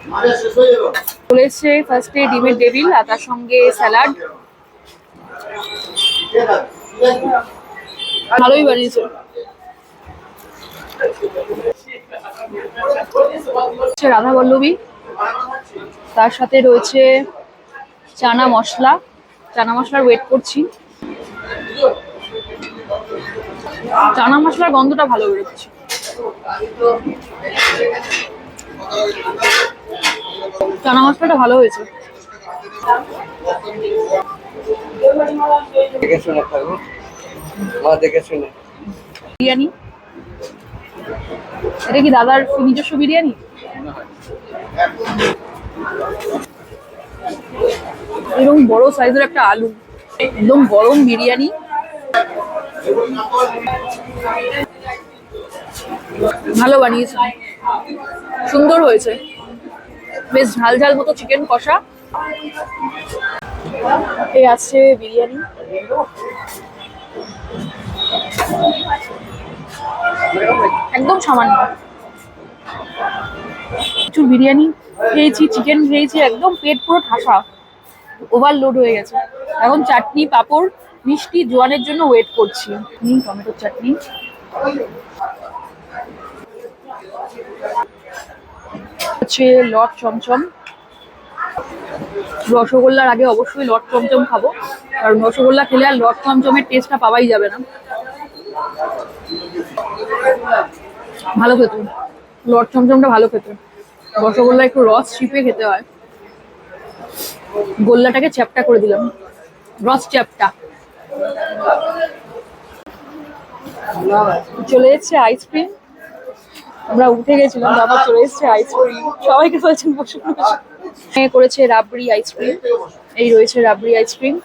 চলে এসছে ফার্স্টে ডিমের টেবিল আর তার সঙ্গে স্যালাড। ভালোই বানিয়েছে। রাধা বল্লভী, তার সাথে রয়েছে চানা মশলা। চানা মশলার ওয়েট করছি। চানা মশলার গন্ধটা ভালো বেরোচ্ছে। চানা মশলাটা ভালো হয়েছে। বিরিয়ানি, এটা কি দাদার নিজস্ব বিরিয়ানি? এরকম বড় সাইজের একটা আলু, একদম গরম বিরিয়ানি। ভালো বানিয়েছে, সুন্দর হয়েছে, বেশ ঝাল ঝাল মতো চিকেন কষা। এই আছে বিরিয়ানি। একদম সামান্য প্রচুর বিরিয়ানি খেয়েছি, চিকেন খেয়েছি, একদম পেট পুরো ঠাসা, ওভারলোড হয়ে গেছে। এখন চাটনি, পাঁপড়, মিষ্টি, জোয়ানের জন্য ওয়েট করছি। টমেটোর চাটনি, হচ্ছে লট চমচম। রসগোল্লার আগে অবশ্যই লট চমচম খাবো, কারণ রসগোল্লা খেলে আর লট চমচমের টেস্টটা পাওয়াই যাবে না। ভালো খেতে, লট চমচমটা ভালো খেতে। রসগোল্লা একটু রস চিপে খেতে হয়। গোল্লাটাকে চ্যাপটা করে দিলাম, রস চ্যাপটা। চলে এসছে আইসক্রিম। আমরা উঠে গেছিলাম, তারপর চলে এসছে আইসক্রিম। সবাইকে বলছেন বসে বসে। করেছে রাবড়ি আইসক্রিম। এই রয়েছে রাবড়ি আইসক্রিম।